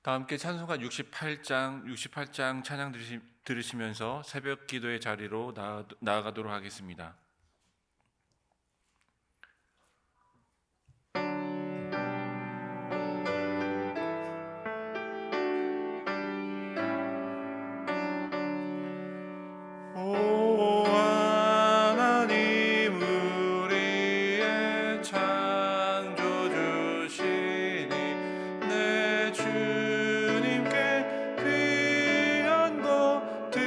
다 함께 찬송가 68장 찬양 들으시면서 새벽 기도의 자리로 나아가도록 하겠습니다. 오 하나님 우리의 창조주시니 내 주님께 귀한 것 드립니다.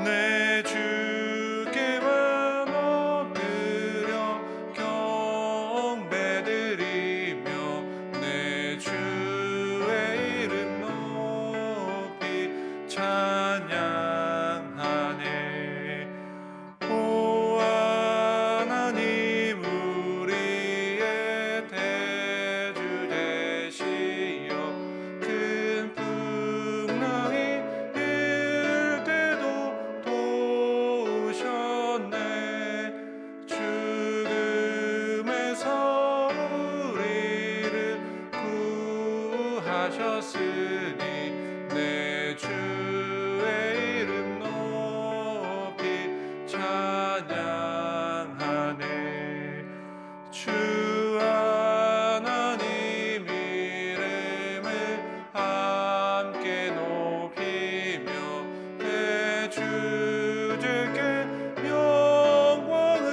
내 주께만 엎드려 경배드리며 내 주의 이름 높이 찬양하네. 오 하나님 우리의 대주 되시어 큰 풍랑이 일 때도 도우셨네. 죽음에서 우리를 구하셨으니 내 주의 이름 높이 찬양하네. 주 하나님 이름을 함께 높이며 대주제께 영광을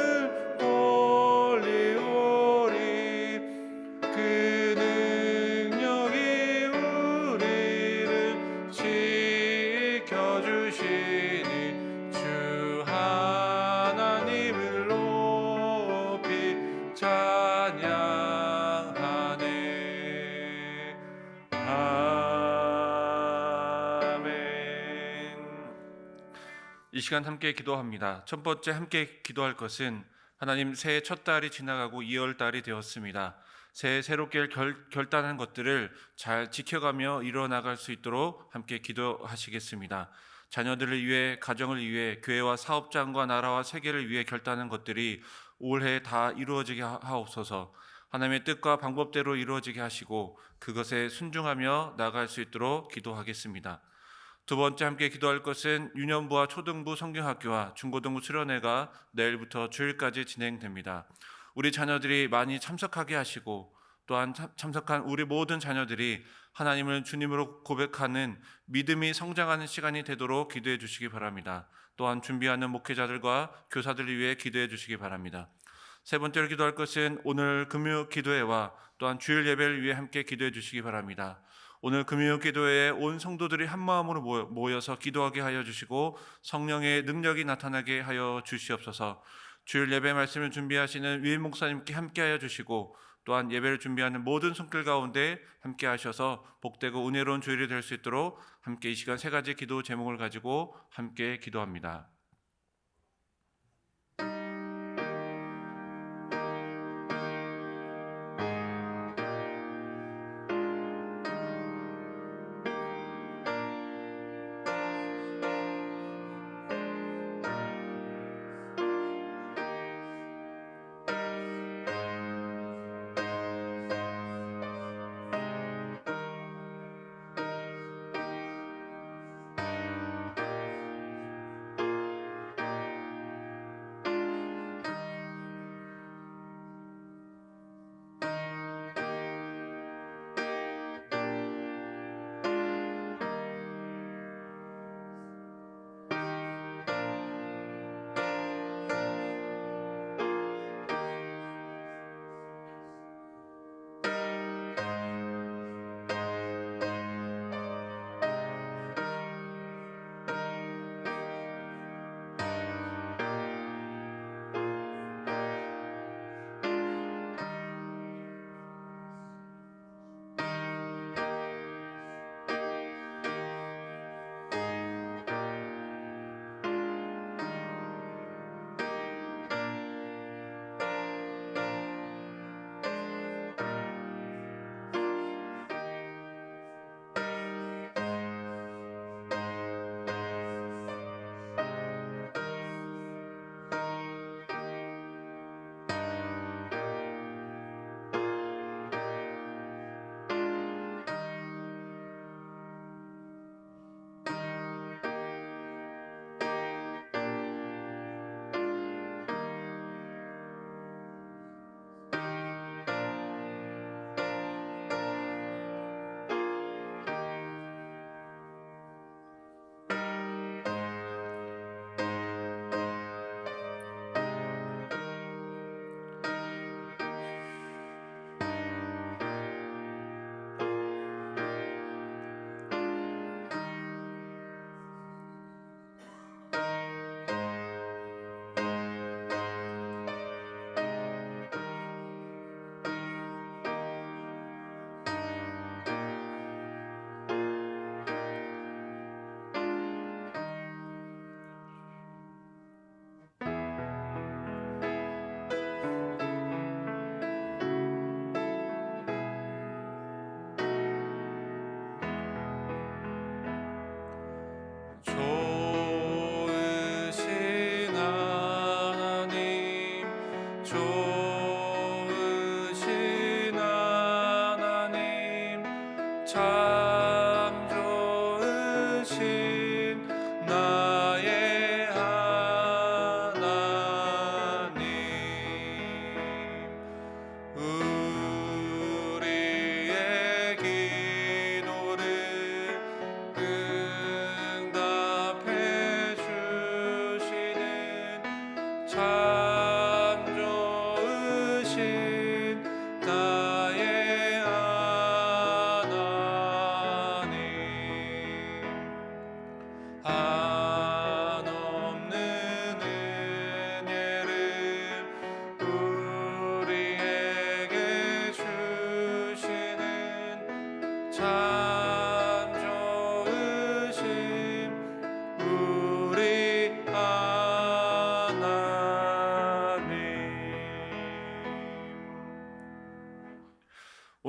돌리오리. 그 능력이 우리를 지켜주시니 주 하나님을 높이 찬양하네. 아멘. 이 시간 함께 기도합니다. 첫 번째 함께 기도할 것은 하나님, 새해 첫 달이 지나가고 2월 달이 되었습니다. 새해 새롭게 결단한 것들을 잘 지켜가며 이뤄나갈 수 있도록 함께 기도하시겠습니다. 자녀들을 위해, 가정을 위해, 교회와 사업장과 나라와 세계를 위해 결단한 것들이 올해 다 이루어지게 하옵소서. 하나님의 뜻과 방법대로 이루어지게 하시고 그것에 순종하며 나아갈 수 있도록 기도하겠습니다. 두 번째 함께 기도할 것은 유년부와 초등부 성경학교와 중고등부 수련회가 내일부터 주일까지 진행됩니다. 우리 자녀들이 많이 참석하게 하시고 또한 참석한 우리 모든 자녀들이 하나님을 주님으로 고백하는 믿음이 성장하는 시간이 되도록 기도해 주시기 바랍니다. 또한 준비하는 목회자들과 교사들을 위해 기도해 주시기 바랍니다. 세 번째로 기도할 것은 오늘 금요 기도회와 또한 주일 예배를 위해 함께 기도해 주시기 바랍니다. 오늘 금요 기도회에 온 성도들이 한 마음으로 모여서 기도하게 하여 주시고 성령의 능력이 나타나게 하여 주시옵소서. 주일 예배 말씀을 준비하시는 위임 목사님께 함께 하여 주시고 또한 예배를 준비하는 모든 손길 가운데 함께 하셔서 복되고 은혜로운 주일이 될 수 있도록 함께 이 시간 세 가지 기도 제목을 가지고 함께 기도합니다.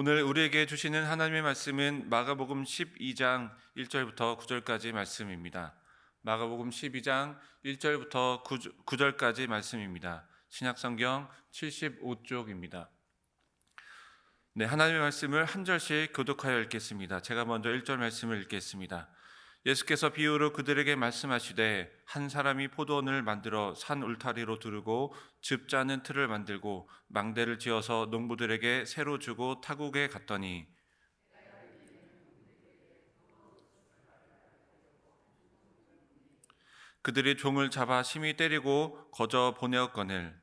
오늘 우리에게 주시는 하나님의 말씀은 마가복음 12장 1절부터 9절까지 말씀입니다. 마가복음 12장 1절부터 9절까지 말씀입니다. 신약성경 75쪽입니다. 네, 하나님의 말씀을 한 절씩 교독하여 읽겠습니다. 제가 먼저 1절 말씀을 읽겠습니다. 예수께서 비유로 그들에게 말씀하시되 한 사람이 포도원을 만들어 산 울타리로 두르고 즙 짜는 틀을 만들고 망대를 지어서 농부들에게 새로 주고 타국에 갔더니 그들이 종을 잡아 심히 때리고 거저 보내었거늘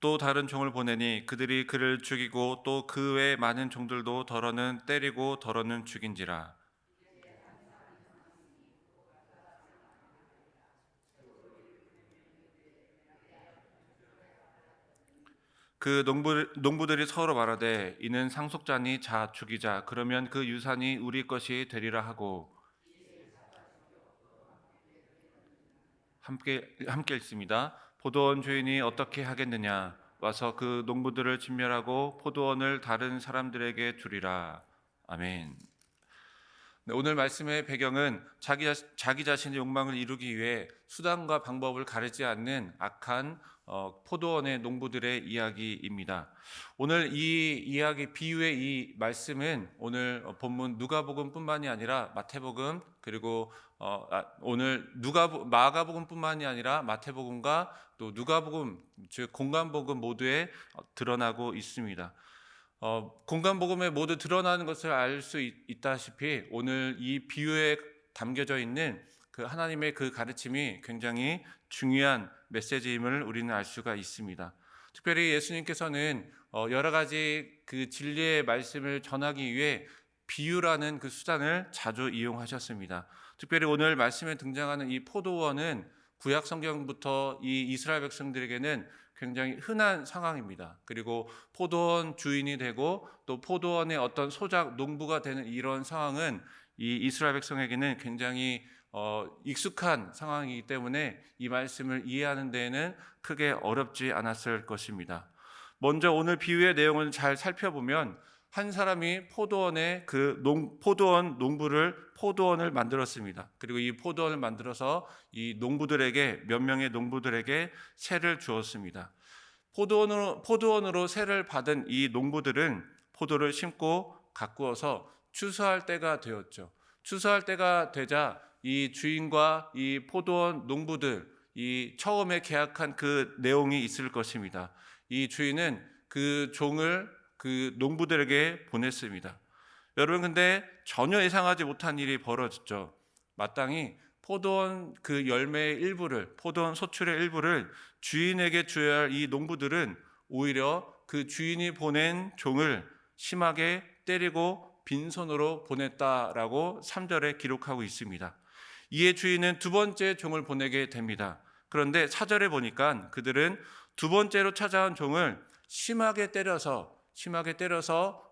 또 다른 종을 보내니 그들이 그를 죽이고 또 그 외 많은 종들도 더러는 때리고 더러는 죽인지라. 그 농부들이 서로 말하되 이는 상속자니 자 죽이자 그러면 그 유산이 우리 것이 되리라 하고 함께 읽습니다. 포도원 주인이 어떻게 하겠느냐 와서 그 농부들을 진멸하고 포도원을 다른 사람들에게 주리라. 아멘. 네, 오늘 말씀의 배경은 자기 자신의 욕망을 이루기 위해 수단과 방법을 가리지 않는 악한 포도원의 농부들의 이야기입니다. 오늘 이 이야기 비유의 이 말씀은 오늘 본문 누가복음뿐만이 아니라 마태복음 그리고 오늘 마가복음뿐만이 아니라 마태복음과 또 누가복음 즉 공관복음 모두에 드러나고 있습니다. 공관복음에 모두 드러나는 것을 알 수 있다시피 오늘 이 비유에 담겨져 있는 그 하나님의 그 가르침이 굉장히 중요한 메시지임을 우리는 알 수가 있습니다. 특별히 예수님께서는 여러 가지 그 진리의 말씀을 전하기 위해 비유라는 그 수단을 자주 이용하셨습니다. 특별히 오늘 말씀에 등장하는 이 포도원은 구약 성경부터 이 이스라엘 백성들에게는 굉장히 흔한 상황입니다. 그리고 포도원 주인이 되고 또 포도원의 어떤 소작 농부가 되는 이런 상황은 이 이스라엘 백성에게는 굉장히 익숙한 상황이기 때문에 이 말씀을 이해하는 데에는 크게 어렵지 않았을 것입니다. 먼저 오늘 비유의 내용을 잘 살펴보면 한 사람이 포도원 농부를 포도원을 만들었습니다. 그리고 이 포도원을 만들어서 이 농부들에게 몇 명의 농부들에게 세를 주었습니다. 포도원으로 세를 받은 이 농부들은 포도를 심고 가꾸어서 추수할 때가 되었죠. 추수할 때가 되자 이 주인과 이 포도원 농부들 이 처음에 계약한 그 내용이 있을 것입니다. 이 주인은 그 종을 그 농부들에게 보냈습니다. 여러분 근데 전혀 예상하지 못한 일이 벌어졌죠. 마땅히 포도원 그 열매의 일부를 포도원 소출의 일부를 주인에게 줘야 할 이 농부들은 오히려 그 주인이 보낸 종을 심하게 때리고 빈손으로 보냈다라고 3절에 기록하고 있습니다. 이에 주인은 두 번째 종을 보내게 됩니다. 그런데 4절에 보니까 그들은 두 번째로 찾아온 종을 심하게 때려서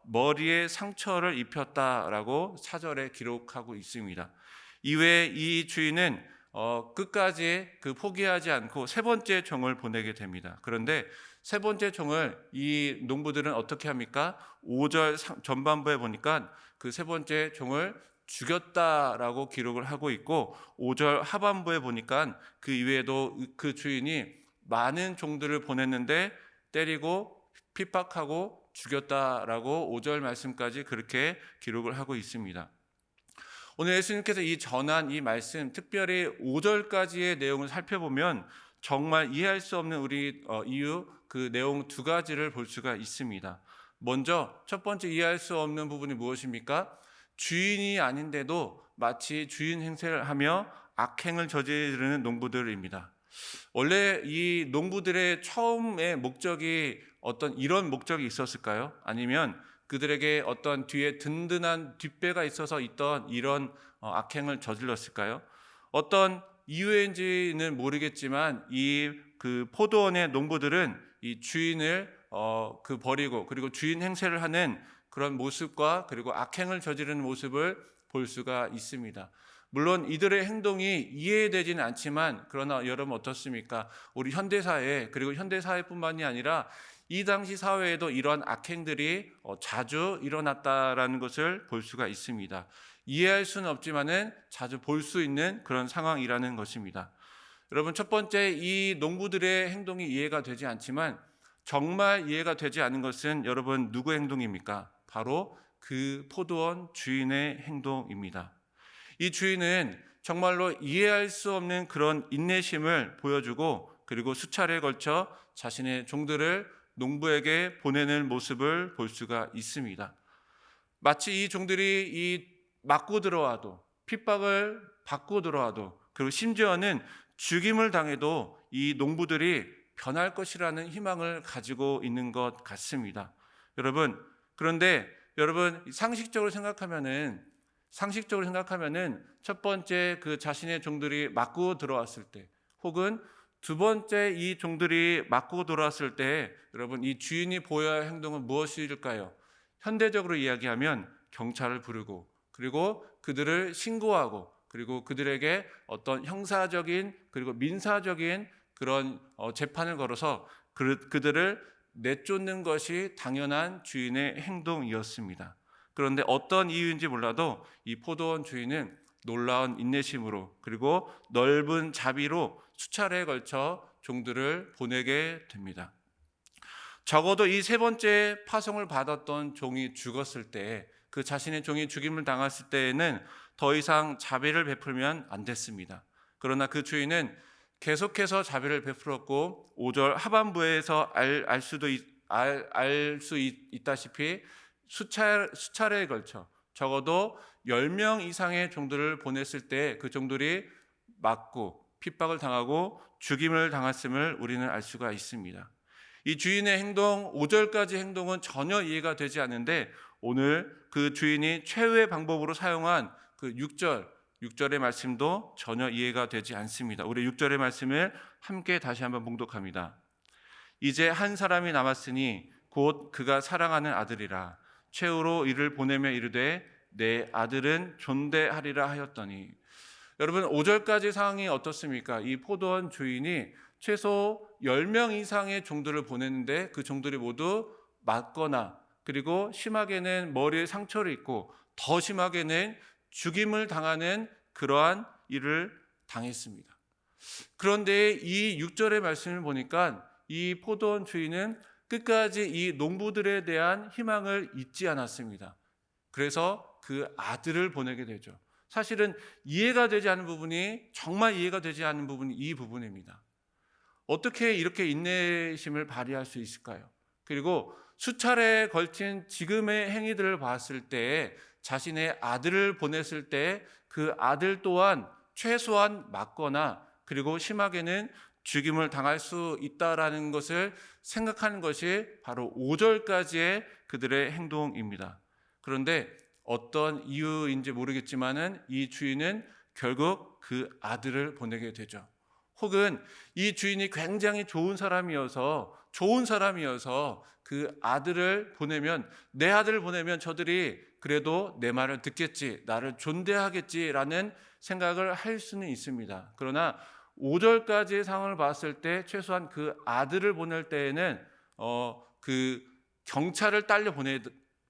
머리에 상처를 입혔다라고 4절에 기록하고 있습니다. 이외에 이 주인은 끝까지 포기하지 않고 세 번째 종을 보내게 됩니다. 그런데 세 번째 종을 이 농부들은 어떻게 합니까? 5절 전반부에 보니까 그 세 번째 종을 죽였다라고 기록을 하고 있고 5절 하반부에 보니까 그 이외에도 그 주인이 많은 종들을 보냈는데 때리고 핍박하고 죽였다라고 5절 말씀까지 그렇게 기록을 하고 있습니다. 오늘 예수님께서 이 전한 이 말씀 특별히 5절까지의 내용을 살펴보면 정말 이해할 수 없는 이유 그 내용 두 가지를 볼 수가 있습니다. 먼저 첫 번째 이해할 수 없는 부분이 무엇입니까? 주인이 아닌데도 마치 주인 행세를 하며 악행을 저지르는 농부들입니다. 원래 이 농부들의 처음의 목적이 어떤 이런 목적이 있었을까요? 아니면 그들에게 어떤 뒤에 든든한 뒷배가 있어서 있던 이런 악행을 저질렀을까요? 어떤 이유인지는 모르겠지만 이 그 포도원의 농부들은 이 주인을 버리고 그리고 주인 행세를 하는 그런 모습과 그리고 악행을 저지르는 모습을 볼 수가 있습니다. 물론 이들의 행동이 이해되지는 않지만, 그러나 여러분 어떻습니까? 우리 현대사회, 그리고 현대사회뿐만이 아니라 이 당시 사회에도 이러한 악행들이 자주 일어났다라는 것을 볼 수가 있습니다. 이해할 수는 없지만은 자주 볼 수 있는 그런 상황이라는 것입니다. 여러분, 첫 번째, 이 농부들의 행동이 이해가 되지 않지만 정말 이해가 되지 않은 것은 여러분 누구의 행동입니까? 바로 그 포도원 주인의 행동입니다. 이 주인은 정말로 이해할 수 없는 그런 인내심을 보여주고, 그리고 수차례에 걸쳐 자신의 종들을 농부에게 보내는 모습을 볼 수가 있습니다. 마치 이 종들이 이 맞고 들어와도, 핍박을 받고 들어와도, 그리고 심지어는 죽임을 당해도 이 농부들이 변할 것이라는 희망을 가지고 있는 것 같습니다. 여러분, 그런데 여러분 상식적으로 생각하면은 첫 번째 그 자신의 종들이 맞고 들어왔을 때, 혹은 두 번째 이 종들이 맞고 들어왔을 때 여러분 이 주인이 보여야 할 행동은 무엇일까요? 현대적으로 이야기하면 경찰을 부르고, 그리고 그들을 신고하고, 그리고 그들에게 어떤 형사적인 그리고 민사적인 그런 재판을 걸어서 그들을 내쫓는 것이 당연한 주인의 행동이었습니다. 그런데 어떤 이유인지 몰라도 이 포도원 주인은 놀라운 인내심으로, 그리고 넓은 자비로 수차례에 걸쳐 종들을 보내게 됩니다. 적어도 이 세 번째 파송을 받았던 종이 죽었을 때, 그 자신의 종이 죽임을 당했을 때에는 더 이상 자비를 베풀면 안 됐습니다. 그러나 그 주인은 계속해서 자비를 베풀었고, 5절 하반부에서 알 수 있다시피 수차례에 걸쳐 적어도 10명 이상의 종들을 보냈을 때 그 종들이 맞고 핍박을 당하고 죽임을 당했음을 우리는 알 수가 있습니다. 이 주인의 행동, 5절까지 행동은 전혀 이해가 되지 않는데, 오늘 그 주인이 최후의 방법으로 사용한 그 6절의 말씀도 전혀 이해가 되지 않습니다. 우리 6절의 말씀을 함께 다시 한번 봉독합니다. 이제 한 사람이 남았으니 곧 그가 사랑하는 아들이라. 최후로 이를 보내며 이르되 내 아들은 존대하리라 하였더니. 여러분 5절까지 상황이 어떻습니까? 이 포도원 주인이 최소 10명 이상의 종들을 보냈는데 그 종들이 모두 맞거나, 그리고 심하게는 머리에 상처를 입고, 더 심하게는 죽임을 당하는 그러한 일을 당했습니다. 그런데 이 6절의 말씀을 보니까 이 포도원 주인은 끝까지 이 농부들에 대한 희망을 잊지 않았습니다. 그래서 그 아들을 보내게 되죠. 사실은 이해가 되지 않는 부분이, 정말 이해가 되지 않는 부분이 이 부분입니다. 어떻게 이렇게 인내심을 발휘할 수 있을까요? 그리고 수차례에 걸친 지금의 행위들을 봤을 때, 자신의 아들을 보냈을 때 그 아들 또한 최소한 맞거나, 그리고 심하게는 죽임을 당할 수 있다라는 것을 생각하는 것이 바로 5절까지의 그들의 행동입니다. 그런데 어떤 이유인지 모르겠지만은 이 주인은 결국 그 아들을 보내게 되죠. 혹은 이 주인이 굉장히 좋은 사람이어서 그 아들을 보내면, 내 아들을 보내면 저들이 그래도 내 말을 듣겠지, 나를 존대하겠지라는 생각을 할 수는 있습니다. 그러나 5절까지의 상황을 봤을 때 최소한 그 아들을 보낼 때에는 그 경찰을 딸려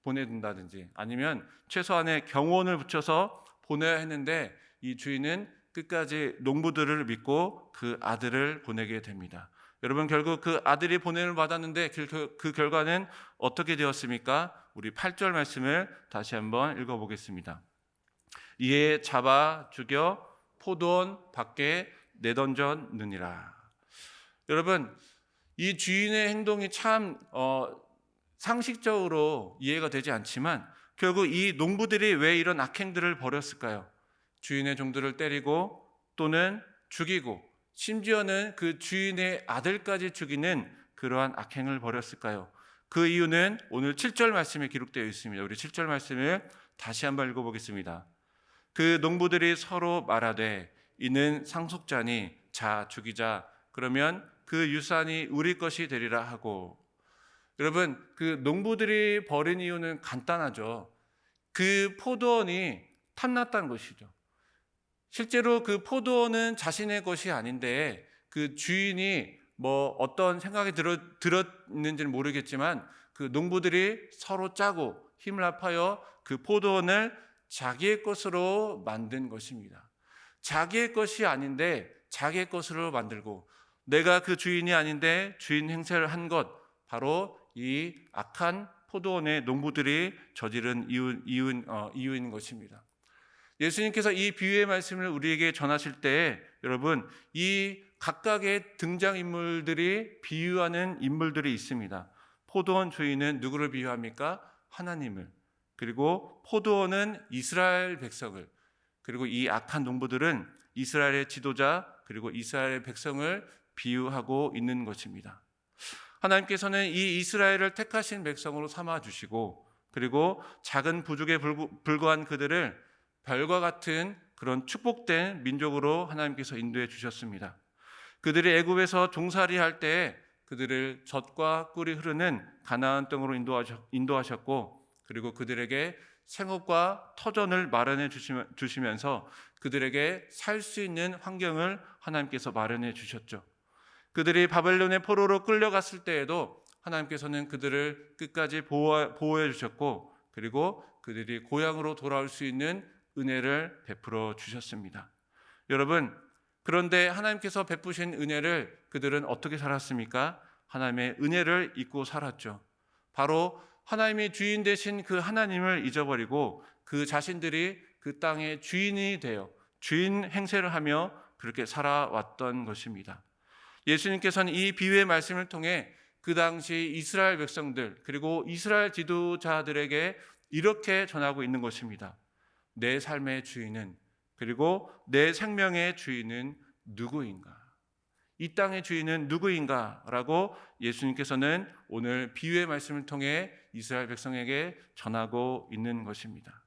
보내든다든지, 아니면 최소한의 경호원을 붙여서 보내야 했는데, 이 주인은 끝까지 농부들을 믿고 그 아들을 보내게 됩니다. 여러분 결국 그 아들이 보냄을 받았는데 그 결과는 어떻게 되었습니까? 우리 8절 말씀을 다시 한번 읽어보겠습니다. 이에 잡아 죽여 포도원 밖에 내던졌느니라. 여러분 이 주인의 행동이 참 상식적으로 이해가 되지 않지만, 결국 이 농부들이 왜 이런 악행들을 벌였을까요? 주인의 종들을 때리고 또는 죽이고, 심지어는 그 주인의 아들까지 죽이는 그러한 악행을 벌였을까요? 그 이유는 오늘 7절 말씀에 기록되어 있습니다. 우리 7절 말씀을 다시 한번 읽어보겠습니다. 그 농부들이 서로 말하되 이는 상속자니 자 죽이자, 그러면 그 유산이 우리 것이 되리라 하고. 여러분 그 농부들이 벌인 이유는 간단하죠. 그 포도원이 탐났다는 것이죠. 실제로 그 포도원은 자신의 것이 아닌데 그 주인이 뭐 어떤 생각이 들었는지는 모르겠지만 그 농부들이 서로 짜고 힘을 합하여 그 포도원을 자기의 것으로 만든 것입니다. 자기의 것이 아닌데 자기의 것으로 만들고, 내가 그 주인이 아닌데 주인 행세를 한 것, 바로 이 악한 포도원의 농부들이 저지른 이유인 것입니다. 예수님께서 이 비유의 말씀을 우리에게 전하실 때 여러분, 이 각각의 등장인물들이 비유하는 인물들이 있습니다. 포도원 주인은 누구를 비유합니까? 하나님을. 그리고 포도원은 이스라엘 백성을, 그리고 이 악한 농부들은 이스라엘의 지도자 그리고 이스라엘의 백성을 비유하고 있는 것입니다. 하나님께서는 이 이스라엘을 택하신 백성으로 삼아주시고, 그리고 작은 부족에 불과한 그들을 별과 같은 그런 축복된 민족으로 하나님께서 인도해 주셨습니다. 그들이 애굽에서 종살이할 때 그들을 젖과 꿀이 흐르는 가나안 땅으로 인도하셨고, 그리고 그들에게 생업과 터전을 마련해 주시면서 그들에게 살 수 있는 환경을 하나님께서 마련해 주셨죠. 그들이 바벨론의 포로로 끌려갔을 때에도 하나님께서는 그들을 끝까지 보호해 주셨고, 그리고 그들이 고향으로 돌아올 수 있는 은혜를 베풀어 주셨습니다. 여러분, 그런데 하나님께서 베푸신 은혜를 그들은 어떻게 살았습니까? 하나님의 은혜를 잊고 살았죠. 바로 하나님이 주인 되신 그 하나님을 잊어버리고 그 자신들이 그 땅의 주인이 되어 주인 행세를 하며 그렇게 살아왔던 것입니다. 예수님께서는 이 비유의 말씀을 통해 그 당시 이스라엘 백성들 그리고 이스라엘 지도자들에게 이렇게 전하고 있는 것입니다. 내 삶의 주인은, 그리고 내 생명의 주인은 누구인가? 이 땅의 주인은 누구인가? 라고 예수님께서는 오늘 비유의 말씀을 통해 이스라엘 백성에게 전하고 있는 것입니다.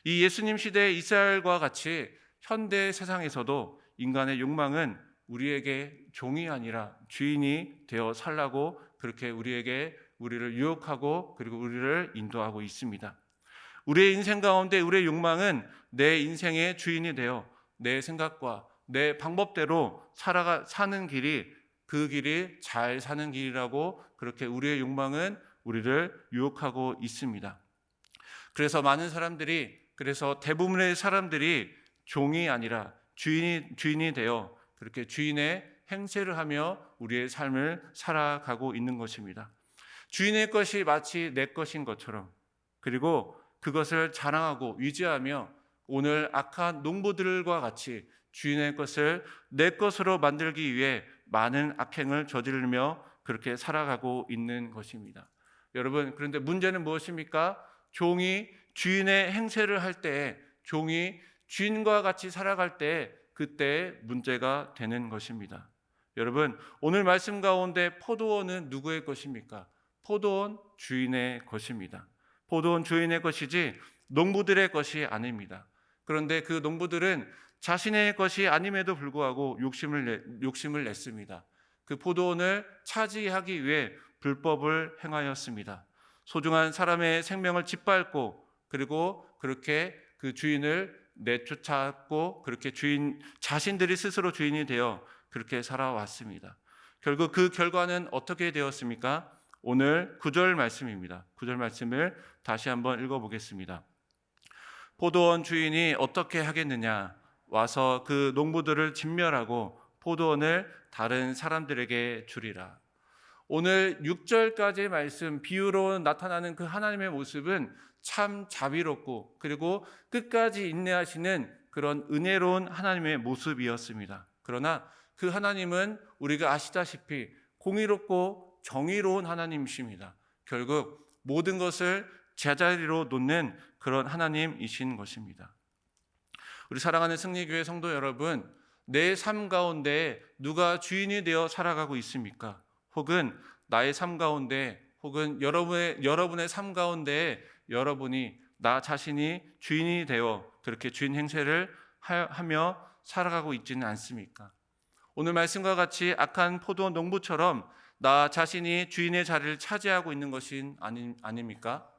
이 예수님 시대의 이스라엘과 같이 현대 세상에서도 인간의 욕망은 우리에게 종이 아니라 주인이 되어 살라고 그렇게 우리를 유혹하고 그리고 우리를 인도하고 있습니다. 우리의 인생 가운데 우리의 욕망은 내 인생의 주인이 되어 내 생각과 내 방법대로 사는 길이 그 길이 잘 사는 길이라고 그렇게 우리의 욕망은 우리를 유혹하고 있습니다. 그래서 대부분의 사람들이 종이 아니라 주인이 되어 그렇게 주인의 행세를 하며 우리의 삶을 살아가고 있는 것입니다. 주인의 것이 마치 내 것인 것처럼, 그리고 그것을 자랑하고 위지하며 오늘 악한 농부들과 같이 주인의 것을 내 것으로 만들기 위해 많은 악행을 저지르며 그렇게 살아가고 있는 것입니다. 여러분, 그런데 문제는 무엇입니까? 종이 주인의 행세를 할 때, 종이 주인과 같이 살아갈 때 그때 문제가 되는 것입니다. 여러분, 오늘 말씀 가운데 포도원은 누구의 것입니까? 포도원 주인의 것입니다. 포도원 주인의 것이지 농부들의 것이 아닙니다. 그런데 그 농부들은 자신의 것이 아님에도 불구하고 욕심을 냈습니다. 그 포도원을 차지하기 위해 불법을 행하였습니다. 소중한 사람의 생명을 짓밟고, 그리고 그렇게 그 주인을 내쫓았고, 그렇게 자신들이 스스로 주인이 되어 그렇게 살아왔습니다. 결국 그 결과는 어떻게 되었습니까? 오늘 9절 말씀입니다. 9절 말씀을 다시 한번 읽어보겠습니다. 포도원 주인이 어떻게 하겠느냐? 와서 그 농부들을 진멸하고 포도원을 다른 사람들에게 주리라. 오늘 6절까지의 말씀, 비유로 나타나는 그 하나님의 모습은 참 자비롭고 그리고 끝까지 인내하시는 그런 은혜로운 하나님의 모습이었습니다. 그러나 그 하나님은 우리가 아시다시피 공의롭고 정의로운 하나님이십니다. 결국 모든 것을 제자리로 놓는 그런 하나님이신 것입니다. 우리 사랑하는 승리교회 성도 여러분, 내 삶 가운데 누가 주인이 되어 살아가고 있습니까? 혹은 나의 삶 가운데, 혹은 여러분의 삶 가운데 여러분이 나 자신이 주인이 되어 그렇게 주인 행세를 하며 살아가고 있지는 않습니까? 오늘 말씀과 같이 악한 포도원 농부처럼 나 자신이 주인의 자리를 차지하고 있는 것이 아닙니까?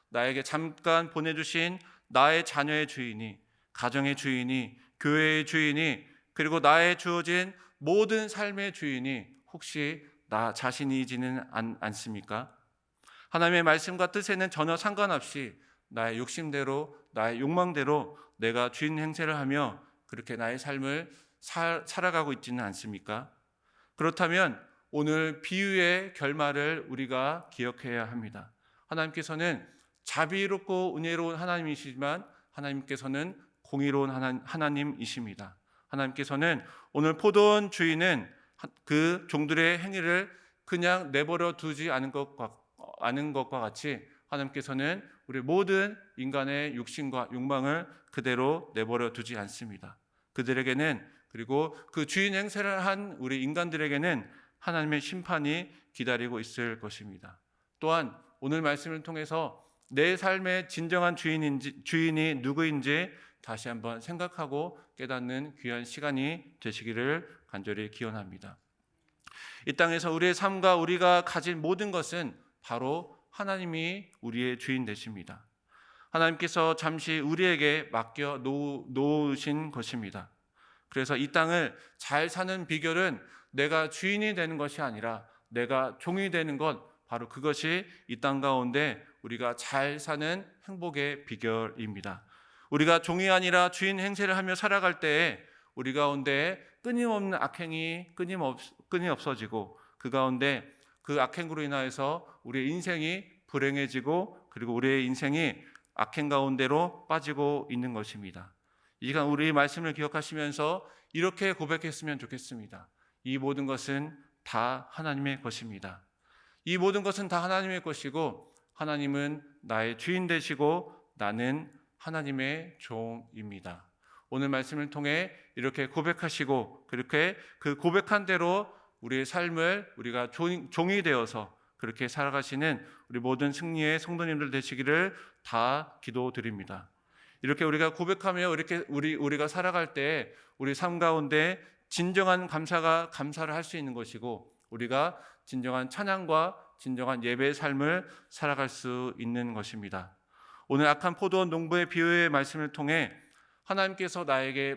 나에게 잠깐 보내주신 나의 자녀의 주인이, 가정의 주인이, 교회의 주인이, 그리고 나의 주어진 모든 삶의 주인이 혹시 나 자신이지는 않습니까? 하나님의 말씀과 뜻에는 전혀 상관없이 나의 욕심대로, 나의 욕망대로 내가 주인 행세를 하며 그렇게 나의 삶을 살아가고 있지는 않습니까? 그렇다면 오늘 비유의 결말을 우리가 기억해야 합니다. 하나님께서는 자비롭고 은혜로운 하나님이시지만 하나님께서는 공의로운 하나님이십니다. 하나님께서는 오늘 포도원 주인은 그 종들의 행위를 그냥 내버려 두지 않은 것과 같이 하나님께서는 우리 모든 인간의 욕심과 욕망을 그대로 내버려 두지 않습니다. 그들에게는, 그리고 그 주인 행세를 한 우리 인간들에게는 하나님의 심판이 기다리고 있을 것입니다. 또한 오늘 말씀을 통해서 내 삶의 진정한 주인이 누구인지 다시 한번 생각하고 깨닫는 귀한 시간이 되시기를 간절히 기원합니다. 이 땅에서 우리의 삶과 우리가 가진 모든 것은 바로 하나님이 우리의 주인 되십니다. 하나님께서 잠시 우리에게 맡겨 놓으신 것입니다. 그래서 이 땅을 잘 사는 비결은 내가 주인이 되는 것이 아니라 내가 종이 되는 것, 바로 그것이 이 땅 가운데 우리가 잘 사는 행복의 비결입니다. 우리가 종이 아니라 주인 행세를 하며 살아갈 때에 우리 가운데 끊임없는 악행이 끊임 없어지고 그 가운데 그 악행으로 인하여서 우리의 인생이 불행해지고 그리고 우리의 인생이 악행 가운데로 빠지고 있는 것입니다. 이 시간 우리 말씀을 기억하시면서 이렇게 고백했으면 좋겠습니다. 이 모든 것은 다 하나님의 것입니다. 이 모든 것은 다 하나님의 것이고 하나님은 나의 주인 되시고 나는 하나님의 종입니다. 오늘 말씀을 통해 이렇게 고백하시고 그렇게 그 고백한 대로 우리의 삶을 우리가 종이 되어서 그렇게 살아가시는 우리 모든 승리의 성도님들 되시기를 다 기도드립니다. 이렇게 우리가 고백하며 이렇게 우리가 살아갈 때 우리 삶 가운데 진정한 감사를 할 수 있는 것이고 우리가 진정한 찬양과 진정한 예배의 삶을 살아갈 수 있는 것입니다. 오늘 악한 포도원 농부의 비유의 말씀을 통해 하나님께서 나에게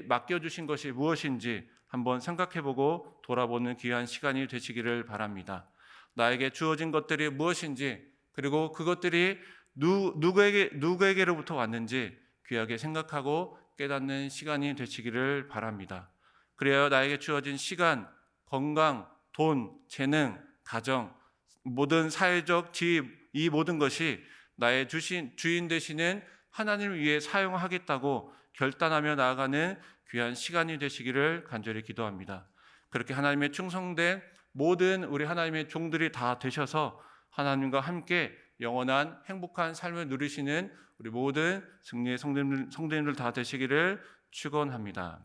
맡겨주신 것이 무엇인지 한번 생각해보고 돌아보는 귀한 시간이 되시기를 바랍니다. 나에게 주어진 것들이 무엇인지 그리고 그것들이 누구에게로부터 왔는지 귀하게 생각하고 깨닫는 시간이 되시기를 바랍니다. 그래야 나에게 주어진 시간, 건강, 돈, 재능, 가정, 모든 사회적 지위, 이 모든 것이 나의 주인 되시는 하나님을 위해 사용하겠다고 결단하며 나아가는 귀한 시간이 되시기를 간절히 기도합니다. 그렇게 하나님의 충성된 모든 우리 하나님의 종들이 다 되셔서 하나님과 함께 영원한 행복한 삶을 누리시는 우리 모든 승리의 성도님들 다 되시기를 축원합니다.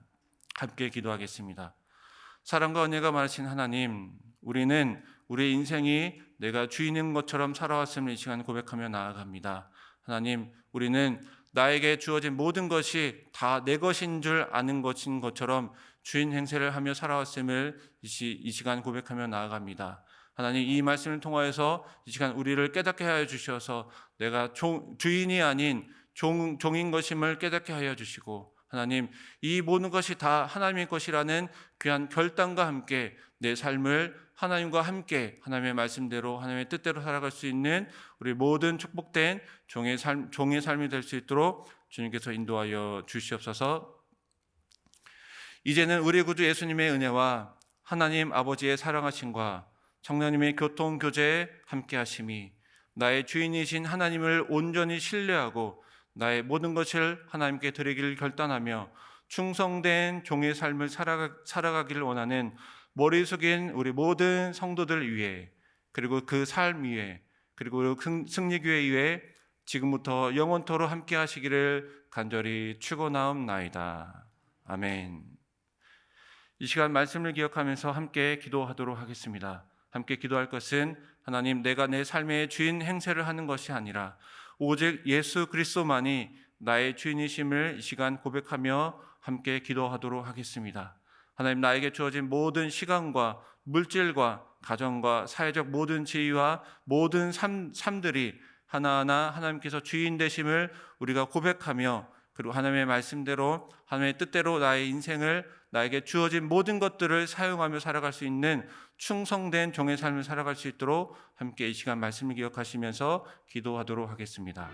함께 기도하겠습니다. 사랑과 은혜가 많으신 하나님, 우리는 우리의 인생이 내가 주인인 것처럼 살아왔음을 이 시간 고백하며 나아갑니다. 하나님, 우리는 나에게 주어진 모든 것이 다 내 것인 줄 아는 것인 것처럼 주인 행세를 하며 살아왔음을 이 시간 고백하며 나아갑니다. 하나님, 이 말씀을 통하여서 이 시간 우리를 깨닫게 하여 주셔서 내가 주인이 아닌 종인 것임을 깨닫게 하여 주시고, 하나님, 이 모든 것이 다 하나님의 것이라는 귀한 결단과 함께 내 삶을 하나님과 함께 하나님의 말씀대로 하나님의 뜻대로 살아갈 수 있는 우리 모든 축복된 종의 삶이 될 수 있도록 주님께서 인도하여 주시옵소서. 이제는 우리 구주 예수님의 은혜와 하나님 아버지의 사랑하심과 성령님의 교통 교제에 함께 하심이 나의 주인이신 하나님을 온전히 신뢰하고 나의 모든 것을 하나님께 드리기를 결단하며 충성된 종의 삶을 살아가기를 원하는 머리 숙인 우리 모든 성도들 위해, 그리고 그 삶 위에, 그리고 승리교회 위에 지금부터 영원토록 함께 하시기를 간절히 축원하옵나이다. 아멘. 이 시간 말씀을 기억하면서 함께 기도하도록 하겠습니다. 함께 기도할 것은 하나님, 내가 내 삶의 주인 행세를 하는 것이 아니라 오직 예수 그리스도만이 나의 주인이심을 이 시간 고백하며 함께 기도하도록 하겠습니다. 하나님, 나에게 주어진 모든 시간과 물질과 가정과 사회적 모든 지위와 모든 삶들이 하나하나 하나님께서 주인 되심을 우리가 고백하며 그리고 하나님의 말씀대로 하나님의 뜻대로 나의 인생을 나에게 주어진 모든 것들을 사용하며 살아갈 수 있는 충성된 종의 삶을 살아갈 수 있도록 함께 이 시간 말씀을 기억하시면서 기도하도록 하겠습니다.